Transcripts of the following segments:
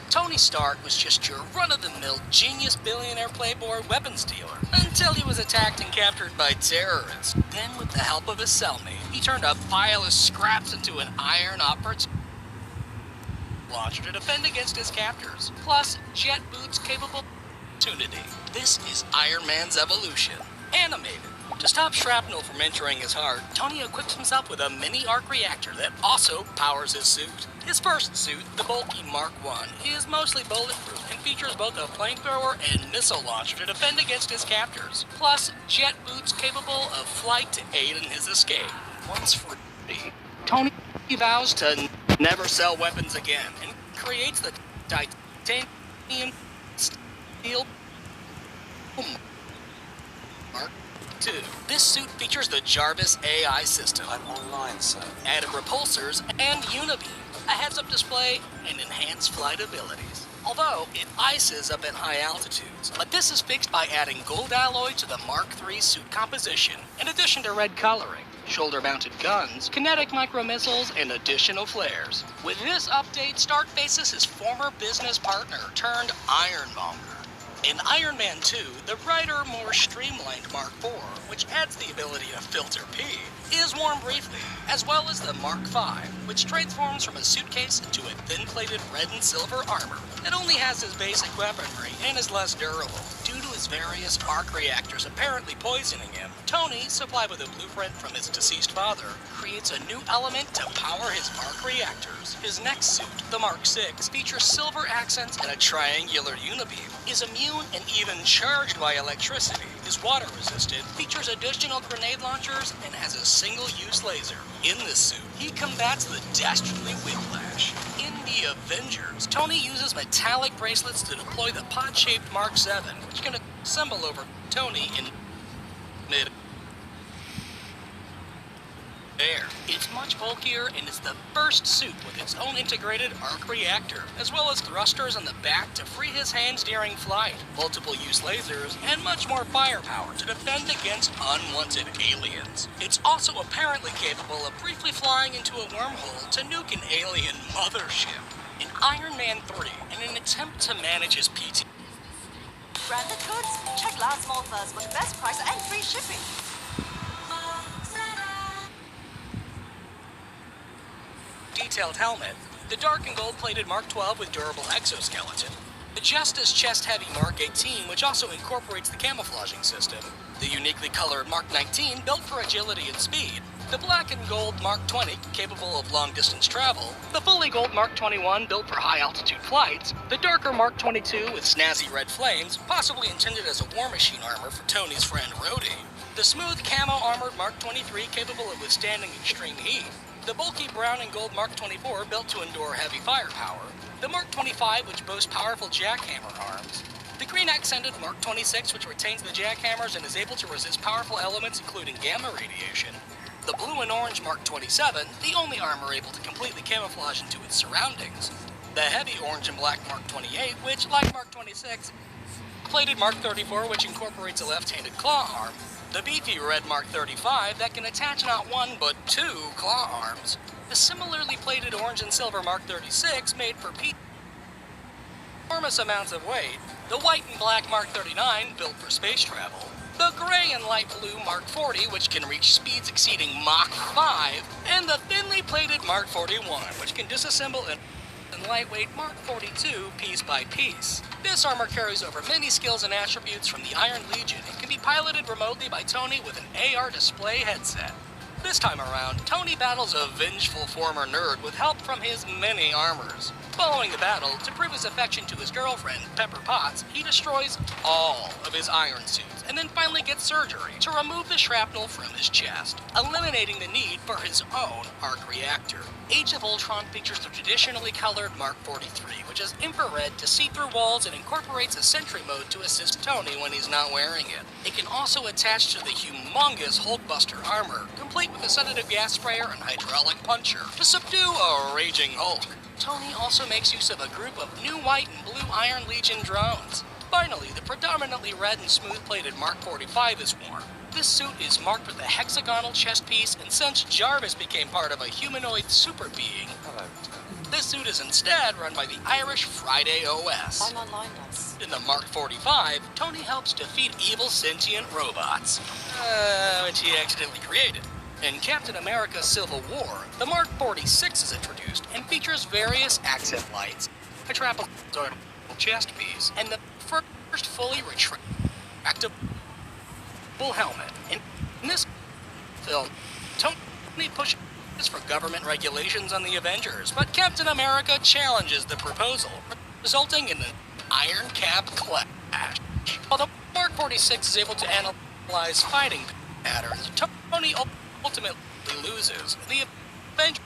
Tony Stark was just your run-of-the-mill genius billionaire playboy weapons dealer until he was attacked and captured by terrorists. Then, with the help of his cellmate, he turned a pile of scraps into an iron-operated launcher to defend against his captors, plus jet boots capable of opportunity. This is Iron Man's evolution, animated. To stop shrapnel from entering his heart, Tony equips himself with a mini arc reactor that also powers his suit. His first suit, the bulky Mark I, is mostly bulletproof and features both a flamethrower and missile launcher to defend against his captors, plus jet boots capable of flight to aid in his escape. Once free, Tony vows to never sell weapons again and creates the titanium steel Mark II. This suit features the Jarvis AI system. I'm online, sir. Added repulsors and unibeam, a heads-up display, and enhanced flight abilities. Although it ices up at high altitudes, but this is fixed by adding gold alloy to the Mark III suit composition, in addition to red coloring, shoulder-mounted guns, kinetic micro-missiles, and additional flares. With this update, Stark faces his former business partner turned ironmonger. In Iron Man 2, the brighter, more streamlined Mark IV, which adds the ability to filter pee, is worn briefly, as well as the Mark V, which transforms from a suitcase into a thin-plated red and silver armor that only has his basic weaponry and is less durable. Due to his various arc reactors apparently poisoning him, Tony, supplied with a blueprint from his deceased father, creates a new element to power his arc reactors. His next suit, the Mark VI, features silver accents and a triangular unibeam, is immune and even charged by electricity, is water-resistant, features additional grenade launchers, and has a single-use laser. In this suit, he combats the dastardly Whiplash. In the Avengers, Tony uses metallic bracelets to deploy the pod-shaped Mark VII, which can assemble over Tony in mid-air. It's much bulkier and is the first suit with its own integrated arc reactor, as well as thrusters on the back to free his hands during flight, multiple-use lasers, and much more firepower to defend against unwanted aliens. It's also apparently capable of briefly flying into a wormhole to nuke an alien mothership. In Iron Man 3, in an attempt to manage his PT, branded goods? Check last mall first for the best price and free shipping. detailed helmet, the dark and gold-plated Mark 12 with durable exoskeleton, the just as chest-heavy Mark 18, which also incorporates the camouflaging system, the uniquely colored Mark 19, built for agility and speed, the black and gold Mark 20, capable of long-distance travel, the fully gold Mark 21, built for high-altitude flights, the darker Mark 22 with snazzy red flames, possibly intended as a war machine armor for Tony's friend Rhodey, the smooth camo-armored Mark 23, capable of withstanding extreme heat, the bulky brown and gold Mark 24, built to endure heavy firepower, the Mark 25, which boasts powerful jackhammer arms, the green accented Mark 26, which retains the jackhammers and is able to resist powerful elements including gamma radiation, the blue and orange Mark 27, the only armor able to completely camouflage into its surroundings, the heavy orange and black Mark 28, which, like Mark 26, plated Mark 34, which incorporates a left-handed claw arm, the beefy red Mark 35 that can attach not one but two claw arms, the similarly plated orange and silver Mark 36 made for enormous amounts of weight, the white and black Mark 39 built for space travel, the gray and light blue Mark 40 which can reach speeds exceeding Mach 5, and the thinly plated Mark 41 which can disassemble and lightweight Mark 42 piece by piece. This armor carries over many skills and attributes from the Iron Legion and can be piloted remotely by Tony with an AR display headset. This time around, Tony battles a vengeful former nerd with help from his many armors. Following the battle, to prove his affection to his girlfriend, Pepper Potts, he destroys all of his iron suits and then finally gets surgery to remove the shrapnel from his chest, eliminating the need for his own arc reactor. Age of Ultron features the traditionally colored Mark 43, which has infrared to see through walls and incorporates a sentry mode to assist Tony when he's not wearing it. It can also attach to the humongous Hulkbuster armor, complete with a sedative gas sprayer and hydraulic puncher to subdue a raging Hulk. Tony also makes use of a group of new white and blue Iron Legion drones. Finally, the predominantly red and smooth-plated Mark 45 is worn. This suit is marked with a hexagonal chest piece, and since Jarvis became part of a humanoid super being, this suit is instead run by the Irish Friday OS. I'm online, lads. In the Mark 45, Tony helps defeat evil sentient robots, which he accidentally created. In Captain America Civil War, the Mark 46 is introduced and features various accent lights, a trapezoidal chest piece, and the first fully retractable helmet. In this film, Tony pushes for government regulations on the Avengers, but Captain America challenges the proposal, resulting in an iron cap clash. While the Mark 46 is able to analyze fighting patterns, Tony ultimately loses. The Avengers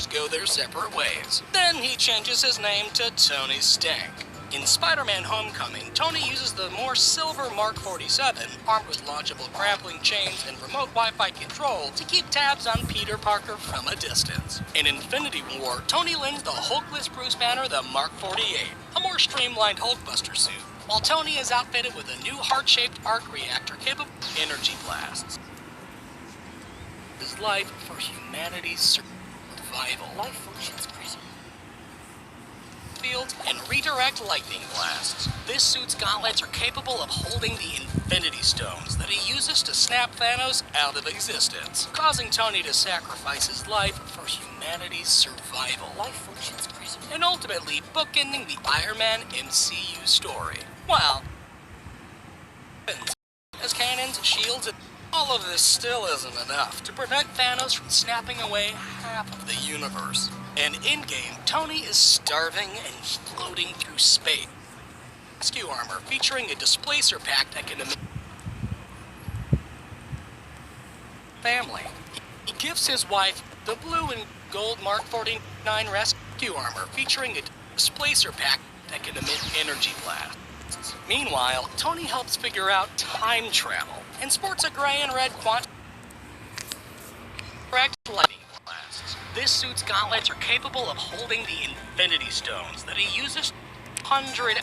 go their separate ways. Then he changes his name to Tony Stank. In Spider-Man Homecoming, Tony uses the more silver Mark 47, armed with launchable grappling chains and remote Wi-Fi control, to keep tabs on Peter Parker from a distance. In Infinity War, Tony lends the Hulkless Bruce Banner the Mark 48, a more streamlined Hulkbuster suit, while Tony is outfitted with a new heart-shaped arc reactor capable of energy blasts. His life for humanity's survival. Life functions pretty. Fields and redirect lightning blasts. This suit's gauntlets are capable of holding the Infinity Stones that he uses to snap Thanos out of existence, causing Tony to sacrifice his life for humanity's survival. Life functions pretty. And ultimately bookending the Iron Man MCU story. Well, as cannons, shields, and all of this still isn't enough to prevent Thanos from snapping away half of the universe. And in-game, Tony is starving and floating through space. Rescue armor featuring a displacer pack that can emit family. He gives his wife the blue and gold Mark 49 rescue armor featuring a displacer pack that can emit energy blasts. Meanwhile, Tony helps figure out time travel and sports a gray and red quantum lightning blasts. This suit's gauntlets are capable of holding the Infinity Stones that he uses 100